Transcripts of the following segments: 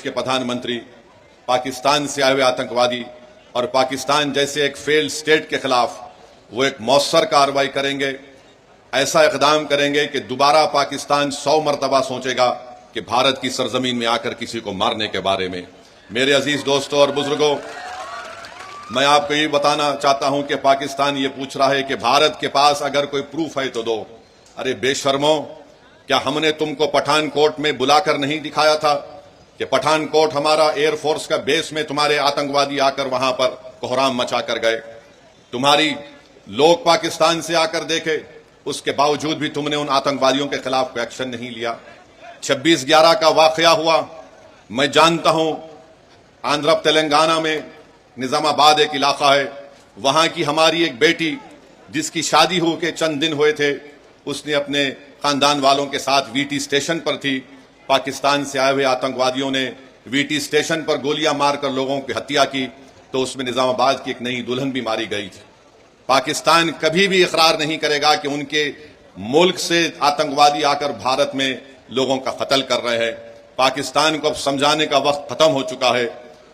के प्रधानमंत्री पाकिस्तान से आए हुए आतंकवादी और पाकिस्तान जैसे एक फेल्ड स्टेट के खिलाफ वो एक मौसर कार्रवाई करेंगे, ऐसा इक़दाम करेंगे कि दोबारा पाकिस्तान 100 मरतबा सोचेगा कि भारत की सरजमीन में आकर किसी को मारने के बारे में। मेरे अजीज दोस्तों और बुजुर्गों, मैं आपको ये बताना चाहता हूं कि पाकिस्तान ये पूछ रहा है कि भारत के पास अगर कोई प्रूफ है तो दो। अरे बेशर्मो, क्या हमने तुमको पठानकोट में बुलाकर नहीं दिखाया था कि पठानकोट हमारा एयरफोर्स का बेस में तुम्हारे आतंकवादी आकर वहां पर कोहराम मचा कर गए? तुम्हारी लोग पाकिस्तान से आकर देखे, उसके बावजूद भी तुमने उन आतंकवादियों के खिलाफ कोई एक्शन नहीं लिया। 26/11 का वाकया हुआ, मैं जानता हूं, आंध्र तेलंगाना में निजामाबाद एक इलाका है, वहां की हमारी एक बेटी जिसकी शादी हो के चंद दिन हुए थे, उसने अपने खानदान वालों के साथ वीटी स्टेशन पर थी। पाकिस्तान से आए हुए आतंकवादियों ने वीटी स्टेशन पर गोलियां मारकर लोगों की हत्या की, तो उसमें निजामाबाद की एक नई दुल्हन भी मारी गई थी। पाकिस्तान कभी भी इकरार नहीं करेगा कि उनके मुल्क से आतंकवादी आकर भारत में लोगों का कत्ल कर रहे हैं। पाकिस्तान को अब समझाने का वक्त खत्म हो चुका है।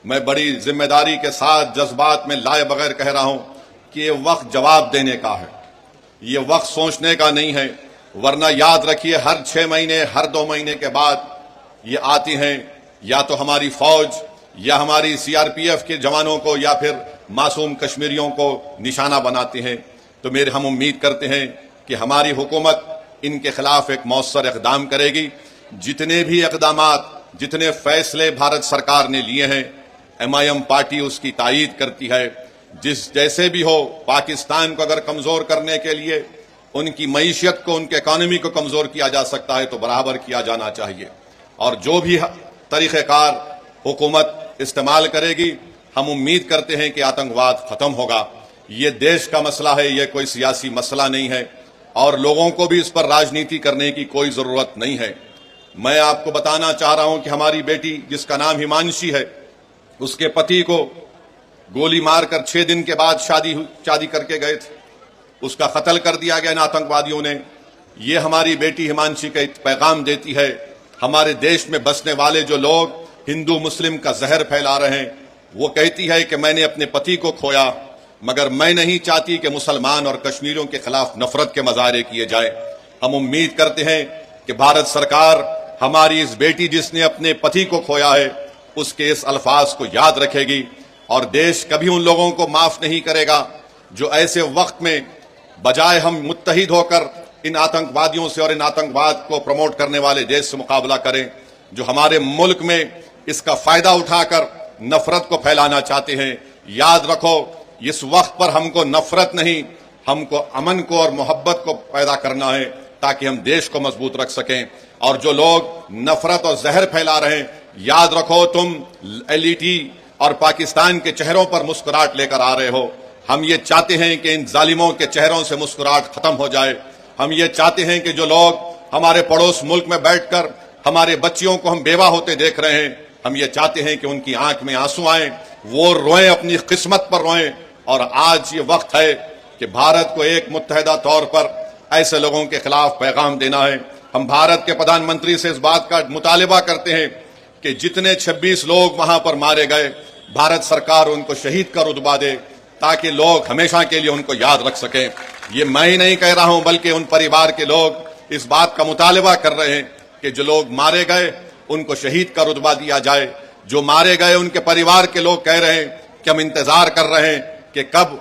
मैं बड़ी जिम्मेदारी के साथ जज्बात में लाए बगैर कह रहा हूं कि ये वक्त जवाब देने का है, ये वक्त सोचने का नहीं है। वरना याद रखिए, हर 6 महीने, हर 2 महीने के बाद ये आती हैं, या तो हमारी फौज या हमारी सीआरपीएफ के जवानों को या फिर मासूम कश्मीरियों को निशाना बनाते हैं। तो हम उम्मीद करते हैं कि हमारी हुकूमत इनके खिलाफ एक मौसर इक़दाम करेगी। जितने भी इक़दामात, जितने फैसले भारत सरकार ने लिए हैं, MIM पार्टी उसकी तायीद करती है। जैसे भी हो, पाकिस्तान को अगर कमजोर करने के लिए उनकी मईशत को, उनके इकॉनमी को कमजोर किया जा सकता है तो बराबर किया जाना चाहिए। और जो भी तरीक़ेकार हुकूमत इस्तेमाल करेगी, हम उम्मीद करते हैं कि आतंकवाद खत्म होगा। ये देश का मसला है, ये कोई सियासी मसला नहीं है, और लोगों को भी इस पर राजनीति करने की कोई जरूरत नहीं है। मैं आपको बताना चाह रहा हूं कि हमारी बेटी जिसका नाम हिमांशी है, उसके पति को गोली मारकर 6 दिन के बाद शादी करके गए थे, उसका कत्ल कर दिया गया इन आतंकवादियों ने। ये हमारी बेटी हिमांशी का एक पैगाम देती है, हमारे देश में बसने वाले जो लोग हिंदू मुस्लिम का जहर फैला रहे हैं, वो कहती है कि मैंने अपने पति को खोया, मगर मैं नहीं चाहती कि मुसलमान और कश्मीरियों के खिलाफ नफरत के मजारे किए जाए। हम उम्मीद करते हैं कि भारत सरकार हमारी इस बेटी जिसने अपने पति को खोया है, उसके इस अल्फाज को याद रखेगी, और देश कभी उन लोगों को माफ नहीं करेगा जो ऐसे वक्त में बजाय हम मुत्तहिद होकर इन आतंकवादियों से और इन आतंकवाद को प्रमोट करने वाले देश से मुकाबला करें, जो हमारे मुल्क में इसका फायदा उठाकर नफरत को फैलाना चाहते हैं। याद रखो, इस वक्त पर हमको नफरत नहीं, हमको अमन को और मोहब्बत को पैदा करना है, ताकि हम देश को मजबूत रख सकें। और जो लोग नफरत और जहर फैला रहे हैं, याद रखो, तुम LET और पाकिस्तान के चेहरों पर मुस्कुराहट लेकर आ रहे हो। हम ये चाहते हैं कि इन जालिमों के चेहरों से मुस्कुराहट खत्म हो जाए। हम ये चाहते हैं कि जो लोग हमारे पड़ोस मुल्क में बैठकर हमारे बच्चियों को हम बेवा होते देख रहे हैं, हम ये चाहते हैं कि उनकी आंख में आंसू आए, वो रोएं, अपनी किस्मत पर रोएं। और आज ये वक्त है कि भारत को एक मुत्तहिदा तौर पर ऐसे लोगों के खिलाफ पैगाम देना है। हम भारत के प्रधानमंत्री से इस बात का मुतालिबा करते हैं कि जितने 26 लोग वहां पर मारे गए, भारत सरकार उनको शहीद का रुतबा दे, ताकि लोग हमेशा के लिए उनको याद रख सकें। ये मैं ही नहीं कह रहा हूं, बल्कि उन परिवार के लोग इस बात का मुतालिबा कर रहे हैं कि जो लोग मारे गए उनको शहीद का रुतबा दिया जाए। जो मारे गए उनके परिवार के लोग कह रहे हैं कि हम इंतजार कर रहे हैं कि कब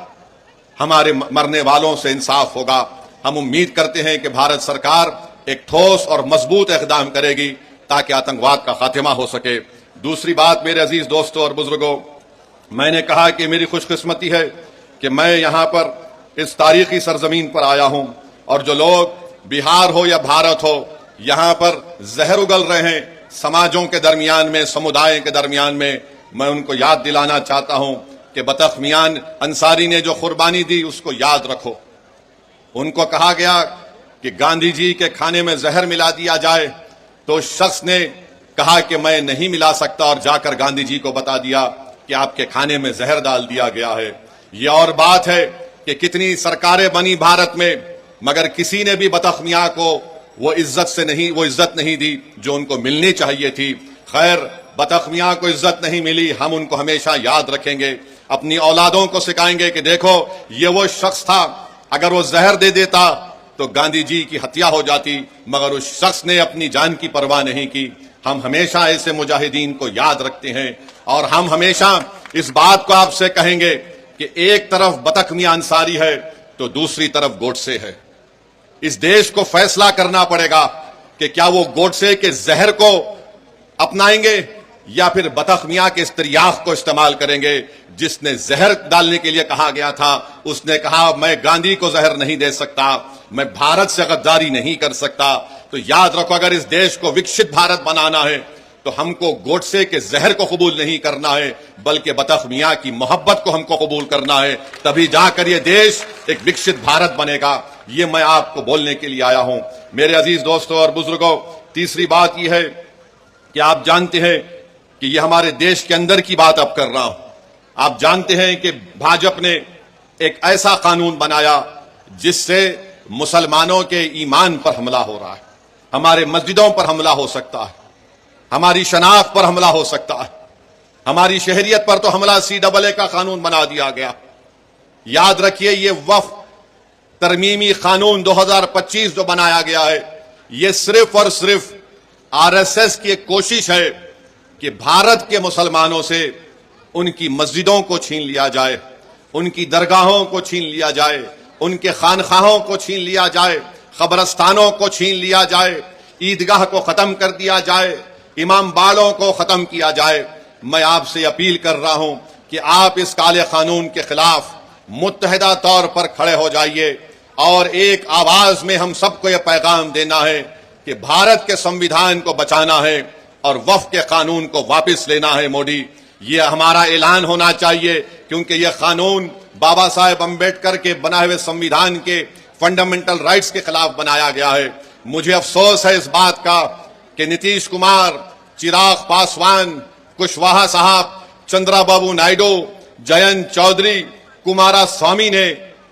हमारे मरने वालों से इंसाफ होगा। हम उम्मीद करते हैं कि भारत सरकार एक ठोस और मजबूत इक़दाम करेगी ताकि आतंकवाद का खात्मा हो सके। दूसरी बात, मेरे अजीज दोस्तों और बुजुर्गों, मैंने कहा कि मेरी खुशकिस्मती है कि मैं यहां पर इस तारीखी सरजमीन पर आया हूं, और जो लोग बिहार हो या भारत हो, यहां पर जहर उगल रहे हैं समाजों के दरमियान में, समुदाय के दरमियान में, मैं उनको याद दिलाना चाहता हूं कि बतख मियां अंसारी ने जो कुर्बानी दी उसको याद रखो। उनको कहा गया कि गांधी जी के खाने में जहर मिला दिया जाए, तो उस शख्स ने कहा कि मैं नहीं मिला सकता, और जाकर गांधी जी को बता दिया कि आपके खाने में जहर डाल दिया गया है। यह और बात है कि कितनी सरकारें बनी भारत में, मगर किसी ने भी बतख मियां को वो इज्जत नहीं दी जो उनको मिलनी चाहिए थी। खैर, बतख मियां को इज्जत नहीं मिली, हम उनको हमेशा याद रखेंगे, अपनी औलादों को सिखाएंगे कि देखो ये वो शख्स था, अगर वो जहर दे देता तो गांधी जी की हत्या हो जाती, मगर उस शख्स ने अपनी जान की परवाह नहीं की। हम हमेशा ऐसे मुजाहिदीन को याद रखते हैं और हम हमेशा इस बात को आपसे कहेंगे कि एक तरफ बतख मियां अंसारी है तो दूसरी तरफ गोडसे है। इस देश को फैसला करना पड़ेगा कि क्या वो गोडसे के जहर को अपनाएंगे या फिर बतख मियां के इस तिर्याख को इस्तेमाल करेंगे। जिसने जहर डालने के लिए कहा गया था उसने कहा मैं गांधी को जहर नहीं दे सकता, मैं भारत से गद्दारी नहीं कर सकता। तो याद रखो, अगर इस देश को विकसित भारत बनाना है तो हमको गोडसे के जहर को कबूल नहीं करना है, बल्कि बतख मियां की मोहब्बत को हमको कबूल करना है, तभी जाकर ये देश एक विकसित भारत बनेगा। ये मैं आपको बोलने के लिए आया हूं। मेरे अजीज दोस्तों और बुजुर्गों, तीसरी बात यह है कि आप जानते हैं कि ये हमारे देश के अंदर की बात अब कर रहा हूं। आप जानते हैं कि भाजपा ने एक ऐसा कानून बनाया जिससे मुसलमानों के ईमान पर हमला हो रहा है, हमारे मस्जिदों पर हमला हो सकता है, हमारी शनाख्त पर हमला हो सकता है, हमारी शहरियत पर तो हमला CAA का कानून बना दिया गया। याद रखिए, ये वक्फ तरमीमी कानून 2025 जो बनाया गया है, ये सिर्फ और सिर्फ RSS की एक कोशिश है कि भारत के मुसलमानों से उनकी मस्जिदों को छीन लिया जाए, उनकी दरगाहों को छीन लिया जाए, उनके खानखाहों को छीन लिया जाए, कब्रस्तानों को छीन लिया जाए, ईदगाह को खत्म कर दिया जाए, इमाम बाड़ों को खत्म किया जाए। मैं आपसे अपील कर रहा हूं कि आप इस काले कानून के खिलाफ मुत्तहिदा तौर पर खड़े हो जाइए और एक आवाज में हम सबको यह पैगाम देना है कि भारत के संविधान को बचाना है और वक्फ के कानून को वापस लेना है। मोदी, ये हमारा ऐलान होना चाहिए, क्योंकि यह कानून बाबा साहेब अम्बेडकर के बनाए हुए संविधान के फंडामेंटल राइट्स के खिलाफ बनाया गया है। मुझे अफसोस है इस बात का कि नीतीश कुमार, चिराग पासवान, कुशवाहा साहब, चंद्राबाबू नायडू, जयंत चौधरी, कुमारा स्वामी ने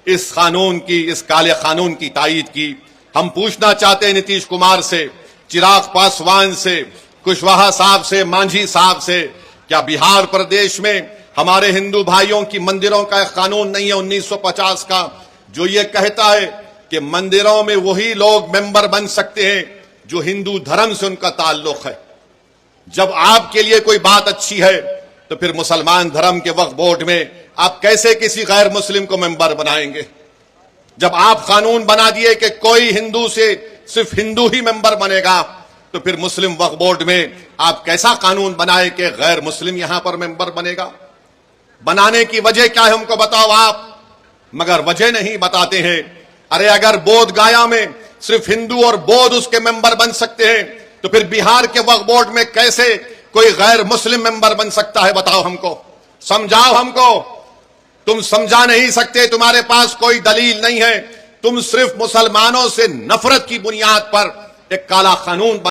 इस कानून की, इस काले कानून की तायीद की। हम पूछना चाहते हैं नीतीश कुमार से, चिराग पासवान से, कुशवाहा साहब से, मांझी साहब से, क्या बिहार प्रदेश में हमारे हिंदू भाइयों की मंदिरों का एक कानून नहीं है 1950 का, जो ये कहता है कि मंदिरों में वही लोग मेंबर बन सकते हैं जो हिंदू धर्म से उनका ताल्लुक है। जब आपके लिए कोई बात अच्छी है तो फिर मुसलमान धर्म के वक्फ बोर्ड में आप कैसे किसी गैर मुस्लिम को मेंबर बनाएंगे? जब आप कानून बना दिए कि कोई हिंदू से सिर्फ हिंदू ही मेंबर बनेगा, तो फिर मुस्लिम वक्फ बोर्ड में आप कैसा कानून बनाए कि गैर मुस्लिम यहां पर मेंबर बनेगा? बनाने की वजह क्या है हमको बताओ आप, मगर वजह नहीं बताते हैं। अरे अगर बोध गया में सिर्फ हिंदू और बौद्ध उसके मेंबर बन सकते हैं, तो फिर बिहार के वक्फ बोर्ड में कैसे कोई गैर मुस्लिम मेंबर बन सकता है? बताओ हमको, समझाओ हमको। तुम समझा नहीं सकते, तुम्हारे पास कोई दलील नहीं है, तुम सिर्फ मुसलमानों से नफरत की बुनियाद पर एक काला कानून